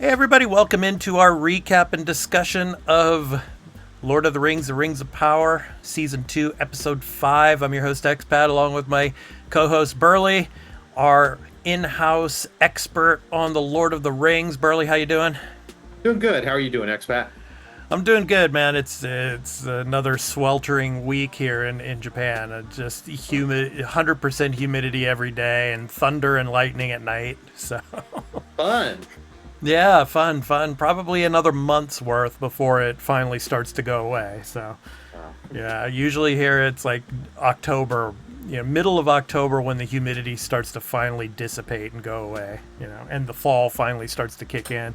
Hey everybody, welcome into our recap and discussion of Lord of the Rings, The Rings of Power, Season 2, Episode 5. I'm your host, Expat, along with my co-host, Burly, our in-house expert on the Lord of the Rings. Burly, how you doing? Doing good. How are you doing, Expat? I'm doing good, man. It's another sweltering week here in Japan. Just humid, 100% humidity every day, and thunder and lightning at night. So Fun. yeah, fun. Probably another month's worth before it finally starts to go away. So Wow. yeah, usually here it's like October, middle of October when the humidity starts to finally dissipate and go away, and the fall finally starts to kick in.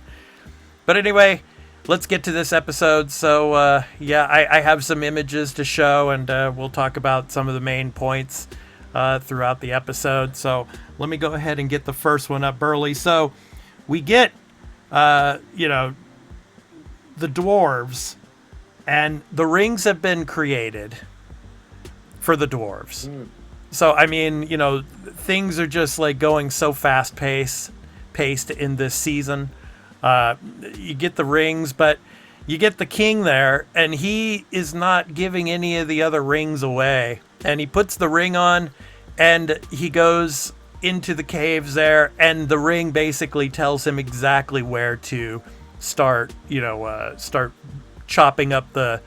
But anyway, let's get to this episode. So, I have some images to show, and we'll talk about some of the main points throughout the episode. So, let me go ahead and get the first one up, Burley. So, we get, the dwarves, and the rings have been created for the dwarves. So, I mean, things are just like going so paced in this season. You get the rings, but you get the king there, and he is not giving any of the other rings away. And he puts the ring on, and he goes into the caves there, and the ring basically tells him exactly where to start. Start chopping up the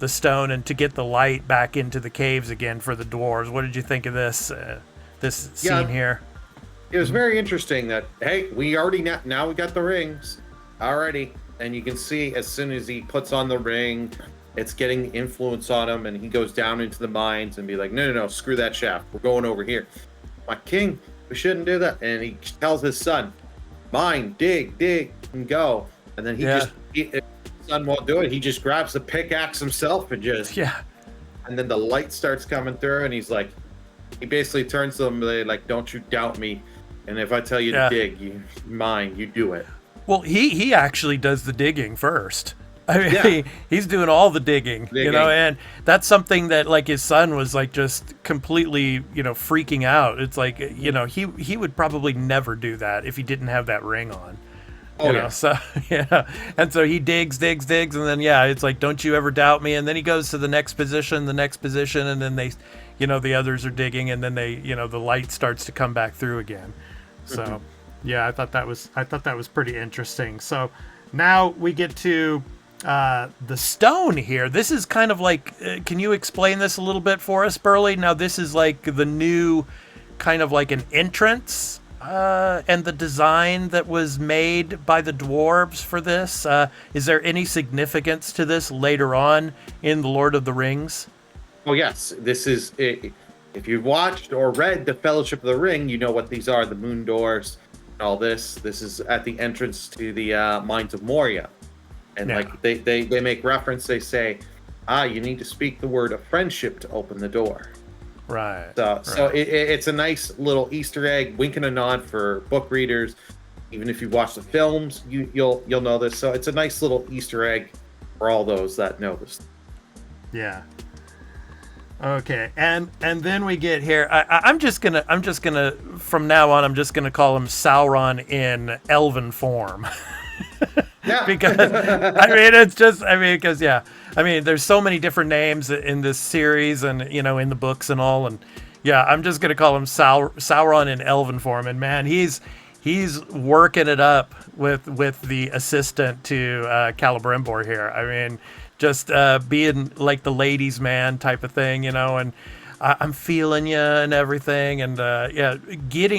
stone, and to get the light back into the caves again for the dwarves. What did you think of this Yeah, scene here? it was very interesting that, hey, we already now we got the rings already. And you can see as soon as he puts on the ring, it's getting influence on him. And he goes down into the mines and be like, no, screw that shaft. We're going over here. My king, we shouldn't do that. And he tells his son, mine, dig, and go. And then his son won't do it. He just grabs the pickaxe himself and just, Yeah. and then the light starts coming through, and he's like, he basically turns to them like, don't you doubt me. And if I tell you to dig, you do it. Well, he actually does the digging first. I mean, Yeah. he's doing all the digging, and that's something that like his son was like just completely, freaking out. It's like, he would probably never do that if he didn't have that ring on. So and so he digs, and then it's like, don't you ever doubt me. And then he goes to the next position, and then they, the others are digging, and then they, the light starts to come back through again. So I thought that was pretty interesting. So now we get to the stone here. This is kind of like, can you explain this a little bit for us, Burley? Now this is like the new kind of like an entrance, and the design that was made by the dwarves for this. Is there any significance to this later on in the Lord of the Rings? Oh, yes. This is it. If you've watched or read The Fellowship of the Ring, you know what these are, the moon doors, and all this. This is at the entrance to the Mines of Moria. And like they make reference, they say, you need to speak the word of friendship to open the door. Right. So it's a nice little Easter egg, wink and a nod for book readers. Even if you watch the films, you'll know this. So it's a nice little Easter egg for all those that know this. Yeah. Okay, and then we get here. I'm just gonna from now on, I'm just gonna call him Sauron in elven form. Yeah. Because there's so many different names in this series, and in the books and all, and I'm just gonna call him Sauron in elven form. And man, he's working it up with the assistant to Celebrimbor here. I mean, just being like the ladies' man type of thing, and I'm feeling you and everything, and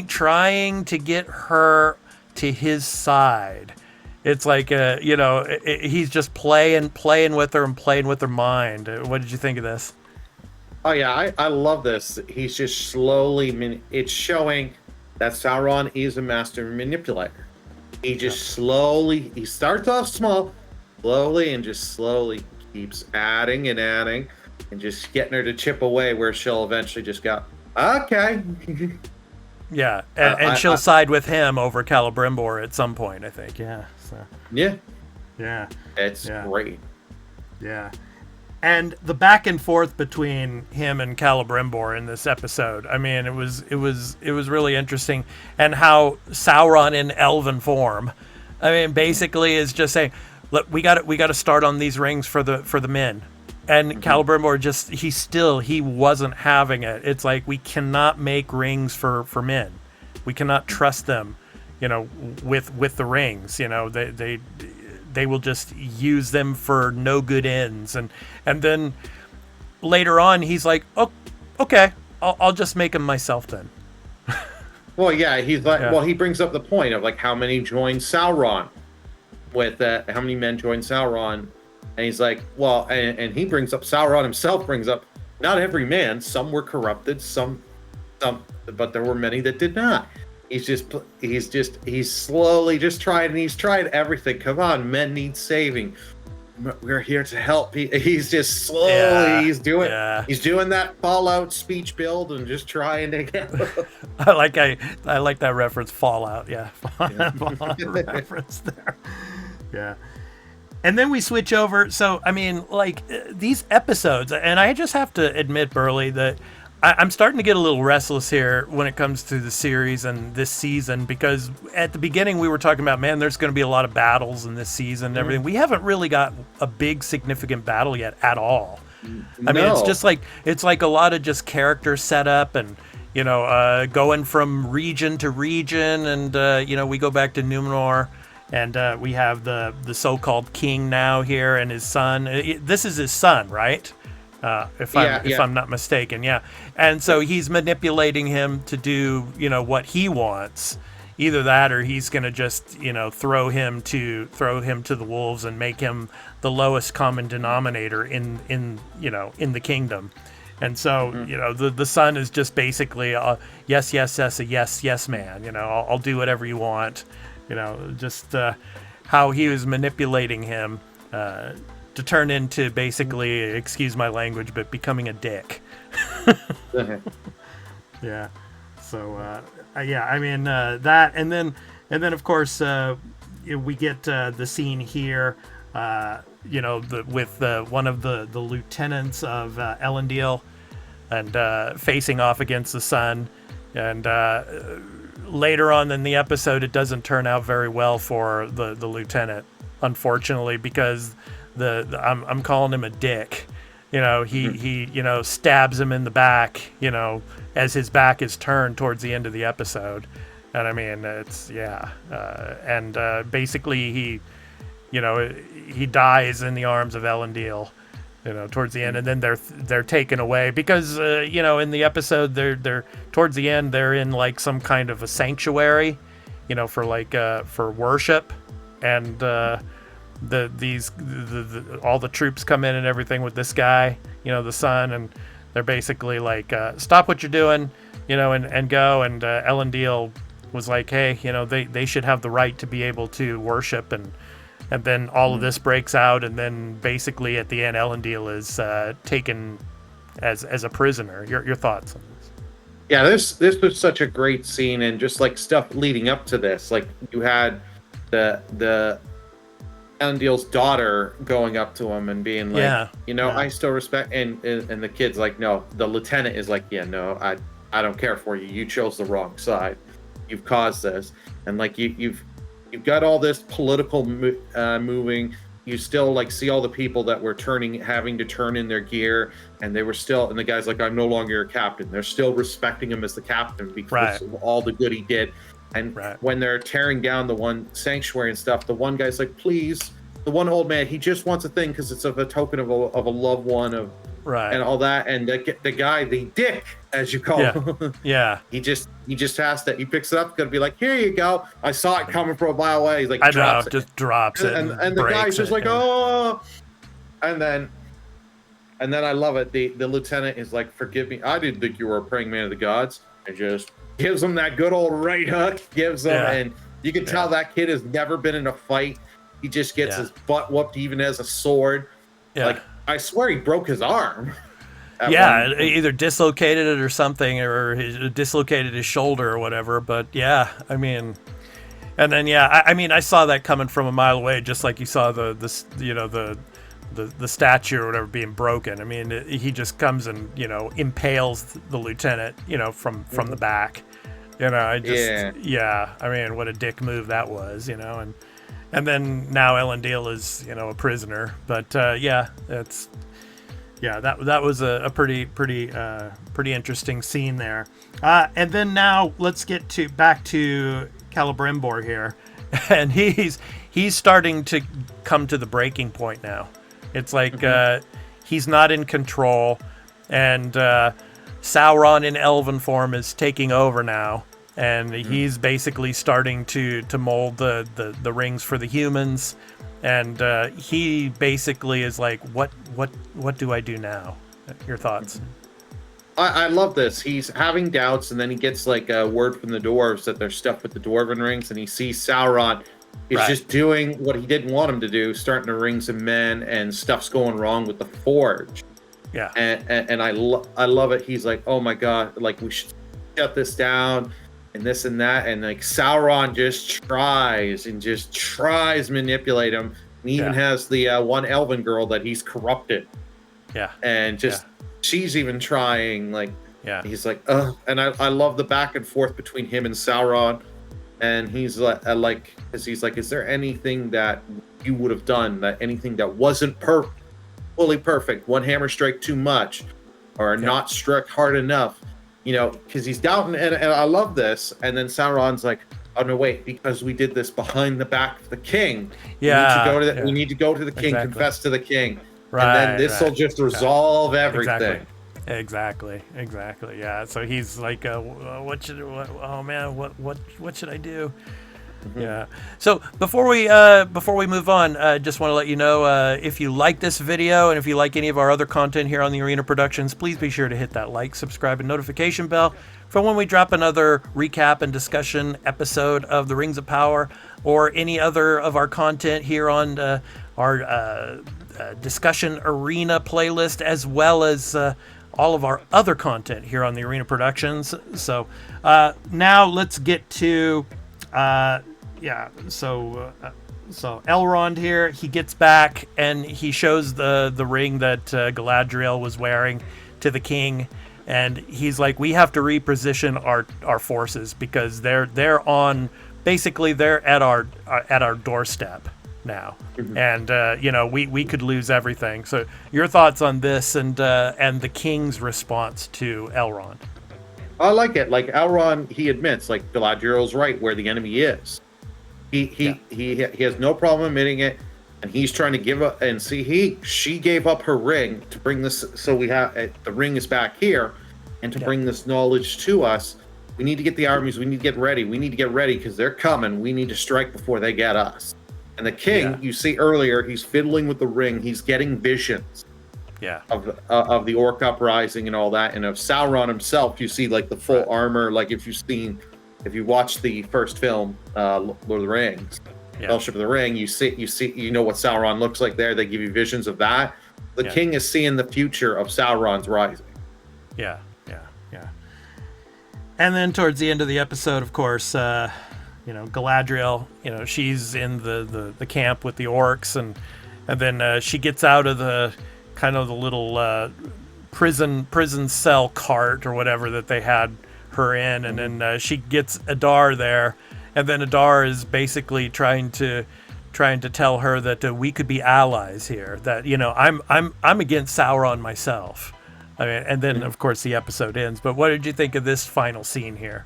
trying to get her to his side. It's like he's just playing with her and playing with her mind. What did you think of this? Oh yeah, I love this. He's just slowly. It's showing that Sauron is a master manipulator. He just slowly. He starts off small, slowly, and just slowly keeps adding and just getting her to chip away, where she'll eventually just go, okay. Yeah, and she'll side with him over Celebrimbor at some point, I think. Yeah. So. Yeah. It's great. Yeah. And the back and forth between him and Celebrimbor in this episode, I mean, it was really interesting, and how Sauron in elven form I mean, basically is just saying, look, we got to start on these rings for the men. And Celebrimbor he wasn't having it. It's like, we cannot make rings for men. We cannot trust them, with the rings. They will just use them for no good ends. And then later on, he's like, oh, okay, I'll just make them myself then. Well, yeah, he's like, well, he brings up the point of like how many joined Sauron how many men joined Sauron. And he's like, well, and he brings up, Sauron himself brings up, not every man, some were corrupted, some, but there were many that did not. He's slowly just tried, and he's tried everything. Come on, men need saving. We're here to help. He's just slowly, he's doing that Fallout speech build and just trying to get. I like that reference, Fallout. Yeah, Fallout reference there. Yeah. And then we switch over. So, I mean, like, these episodes, and I just have to admit, Burly, that I'm starting to get a little restless here when it comes to the series and this season, because at the beginning we were talking about, man, there's going to be a lot of battles in this season and everything. We haven't really got a big significant battle yet at all. I mean, it's like a lot of just character setup and, going from region to region. And, we go back to Numenor. And we have the so-called king now here and his son. This is his son, right? If I'm not mistaken, yeah. And so he's manipulating him to do, what he wants. Either that, or he's going to just, throw him to the wolves and make him the lowest common denominator in the kingdom. And so, the son is just basically a yes man. I'll do whatever you want. Just how he was manipulating him to turn into basically, excuse my language, but becoming a dick. Yeah. So, I mean, that, and then of course, we get the scene here, with one of the lieutenants of Elendil, and facing off against the sun, and later on in the episode, it doesn't turn out very well for the lieutenant, unfortunately, because I'm calling him a dick. He stabs him in the back, as his back is turned towards the end of the episode. And I mean, it's, basically he dies in the arms of Elendil, towards the end, and then they're taken away because, in the episode, they're towards the end, they're in like some kind of a sanctuary, for worship, and all the troops come in and everything with this guy, the son, and they're basically like, stop what you're doing, and go. And Elendil was like, hey, they should have the right to be able to worship, and then all of this breaks out, and then basically at the end, Elendil is taken as a prisoner. Your thoughts on this? Yeah, this was such a great scene, and just like stuff leading up to this, like you had the Elendil's daughter going up to him and being like, I still respect, and the kid's like, no, the lieutenant is like, yeah, no, I don't care for you. You chose the wrong side. You've caused this, and like you've got all this political moving. You still like see all the people that were having to turn in their gear, and they were still, and the guy's like, I'm no longer your captain. They're still respecting him as the captain because of all the good he did. And when they're tearing down the one sanctuary and stuff, the one guy's like, please, the one old man, he just wants a thing because it's of a token of a loved one of, and all that. And the guy, the dick, as you call him, he just has to, he picks it up, gonna be like, here you go. I saw it coming from a mile away. He's like, drops it. And the guy's just like, oh, and then I love it. The lieutenant is like, forgive me, I didn't think you were a praying man of the gods, and just gives him that good old right hook, and you can tell that kid has never been in a fight. He just gets his butt whooped, even as a sword. Like, I swear he broke his arm. Either dislocated it or something, or dislocated his shoulder or whatever. But I mean, and then I mean, I saw that coming from a mile away, just like you saw the statue or whatever being broken. I mean, he just comes and impales the lieutenant, from the back. I mean, what a dick move that was, and And then now Elendil is, a prisoner. But that was a pretty interesting scene there. And then now let's get back to Celebrimbor here, and he's starting to come to the breaking point now. It's like he's not in control, and Sauron in elven form is taking over now, and he's basically starting to mold the rings for the humans. And he basically is like, what do I do now? Your thoughts? I love this. He's having doubts, and then he gets like a word from the dwarves that they're stuck with the dwarven rings, and he sees Sauron is just doing what he didn't want him to do, starting to ring some men, and stuff's going wrong with the forge. Yeah. And I love it. He's like, oh my God, like we should shut this down. And this and that, and like Sauron just tries to manipulate him. And he even has the one elven girl that he's corrupted. Yeah. And she's even trying, like, he's like, ugh. And I love the back and forth between him and Sauron. And he's like, is there anything that you would have done, anything that wasn't fully perfect, one hammer strike too much, or not struck hard enough? Because he's doubting, and I love this. And then Sauron's like, oh no, wait, because we did this behind the back of the king. Yeah. We need to go to the king, confess to the king. Right. And then this will just resolve everything. Exactly. Yeah. So he's like, what should I do? Mm-hmm. Yeah. So before we move on, I just want to let you know, if you like this video and if you like any of our other content here on the Arena Productions, please be sure to hit that like, subscribe, and notification bell for when we drop another recap and discussion episode of the Rings of Power, or any other of our content here on our discussion arena playlist, as well as all of our other content here on the Arena Productions. So now let's get to so Elrond here, he gets back and he shows the ring that Galadriel was wearing to the king, and he's like, we have to reposition our forces, because they're at our doorstep now. Mm-hmm. And we could lose everything. So your thoughts on this and the king's response to Elrond? I like it. Like Elrond, he admits, like, Galadriel's right where the enemy is. He has no problem admitting it, and he's trying to give up. And she gave up her ring to bring this. So we have the ring is back here, and to bring this knowledge to us, we need to get the armies. We need to get ready. We need to get ready because they're coming. We need to strike before they get us. And the king, you see earlier, he's fiddling with the ring. He's getting visions. Yeah. Of the orc uprising and all that, and of Sauron himself. You see like the full armor. Like if you watch the first film, Lord of the Rings, Fellowship of the Ring, you know what Sauron looks like there. They give you visions of that. The king is seeing the future of Sauron's rising. Yeah. And then towards the end of the episode, of course, Galadriel, she's in the camp with the orcs, and then she gets out of the kind of the little prison cell cart or whatever that they had her in, and then she gets Adar there, and then Adar is basically trying to tell her that we could be allies here, that I'm against Sauron myself. I mean, and then of course the episode ends. But what did you think of this final scene here?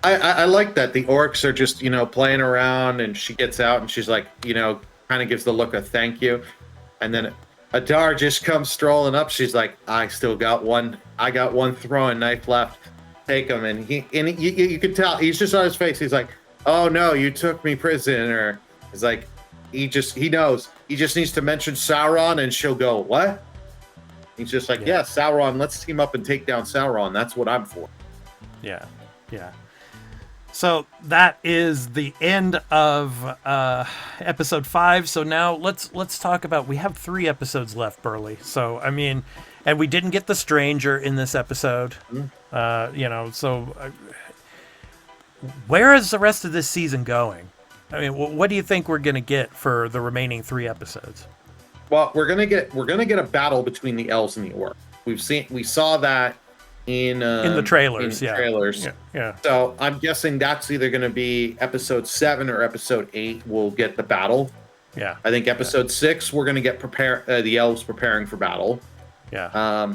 I like that the orcs are just playing around, and she gets out and she's like kind of gives the look of thank you, and then Adar just comes strolling up. She's like, I got one throwing knife left. Take him. And you could tell he's just on his face. He's like, oh no, you took me prisoner. It's like he knows. He just needs to mention Sauron and she'll go, what? He's just like, yeah, Sauron, let's team up and take down Sauron. That's what I'm for. Yeah. So that is the end of episode 5. So now let's talk about, we have 3 episodes left, Burly. So I mean, and we didn't get the stranger in this episode. Where is the rest of this season going? I mean, what do you think we're gonna get for the remaining 3 episodes? Well, we're gonna get a battle between the elves and the orcs. We saw that in the trailers. trailers. Yeah. So I'm guessing that's either going to be episode 7 or episode 8. We'll get the battle. Yeah. I think episode 6 we're going to get the elves preparing for battle. Yeah.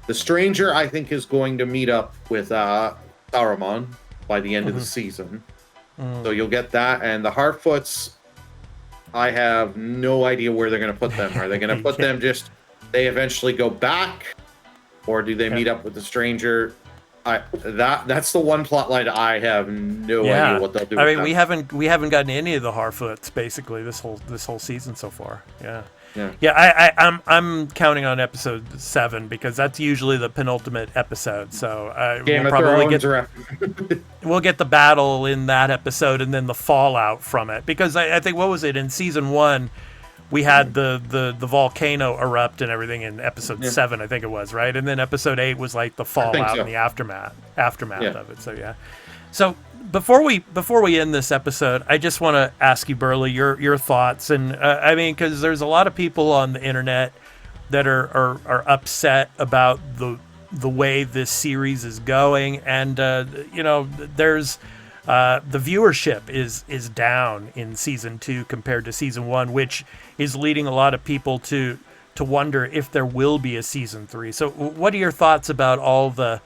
The stranger I think is going to meet up with Sauron by the end of the season. So you'll get that, and the Harfoots. I have no idea where they're going to put them. Are they going to put them just? They eventually go back, or do they meet up with the stranger? That's the one plot line I have no idea what they'll do. I mean, we haven't gotten any of the Harfoots basically this whole season so far. I'm counting on episode 7 because that's usually the penultimate episode. So we'll probably we'll get the battle in that episode and then the fallout from it. Because I think, what was it, in season 1, we had the volcano erupt and everything in episode 7, I think it was, right? And then episode 8 was like the fallout and the aftermath of it. So yeah. So before we end this episode, I just want to ask you, Burly, your thoughts. And I mean, because there's a lot of people on the internet that are upset about the way this series is going, and there's the viewership is down in season 2 compared to season 1, which is leading a lot of people to wonder if there will be a season 3. So what are your thoughts about all the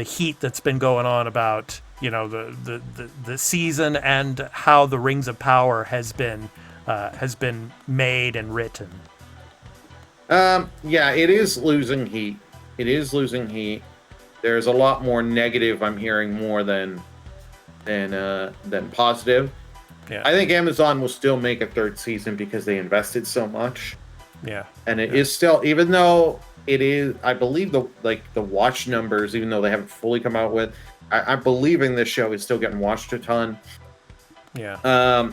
heat that's been going on about the season and how the Rings of Power has been made and written? It is losing heat. There's a lot more negative I'm hearing more than positive. Yeah. I think Amazon will still make a 3rd season because they invested so much. Yeah. And it is still, even though it is, I believe the watch numbers, even though they haven't fully come out with, I believe in this show is still getting watched a ton. Yeah. I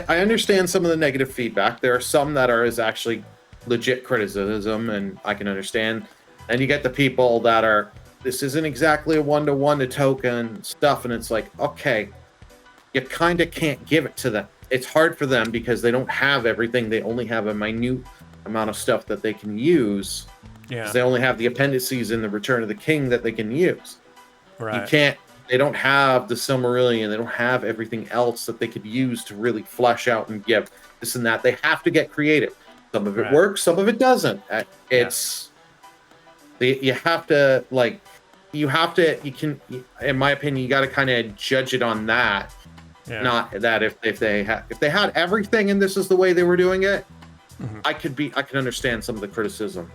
understand some of the negative feedback. There are some that is actually legit criticism, and I can understand. And you get the people that are, this isn't exactly a 1-to-1 to token stuff, and it's like, okay, you kind of can't give it to them. It's hard for them because they don't have everything. They only have a minute amount of stuff that they can use. Yeah. They only have the appendices in the Return of the King that they can use. Right. They don't have the Silmarillion. They don't have everything else that they could use to really flesh out and give this and that. They have to get creative. Some of it works, some of it doesn't. You can, in my opinion, you got to kind of judge it on that. Yeah. Not that if they had everything and this is the way they were doing it, I can understand some of the criticism.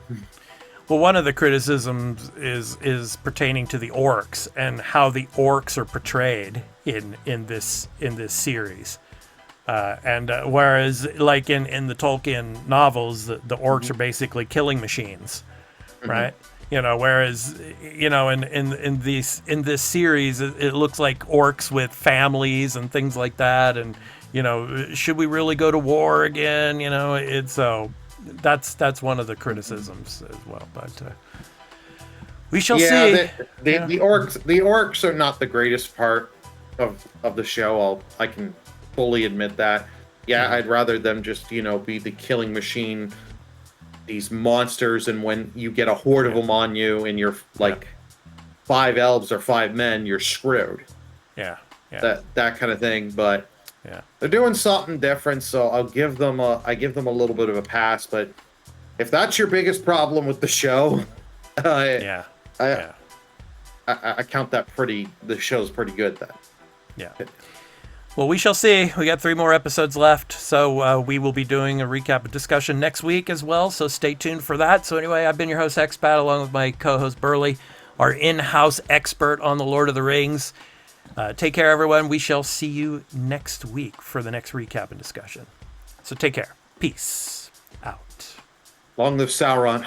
Well, one of the criticisms is pertaining to the orcs and how the orcs are portrayed in this series. Whereas, like in the Tolkien novels, the orcs are basically killing machines, right? Whereas in this series, it looks like orcs with families and things like that. And should we really go to war again? That's one of the criticisms as well. But we shall see. The orcs are not the greatest part of the show. I can fully admit that. Yeah, I'd rather them just be the killing machine, these monsters, and when you get a horde of them on you and you're like 5 elves or 5 men, you're screwed. Yeah. That kind of thing. But yeah, they're doing something different, so I give them a little bit of a pass. But if that's your biggest problem with the show, I count that the show's pretty good then. Yeah. Well, we shall see. We got 3 more episodes left, so we will be doing a recap discussion next week as well, so stay tuned for that. So anyway, I've been your host, Expat, along with my co-host, Burly, our in-house expert on the Lord of the Rings. Take care, everyone. We shall see you next week for the next recap and discussion. So take care. Peace out. Long live Sauron.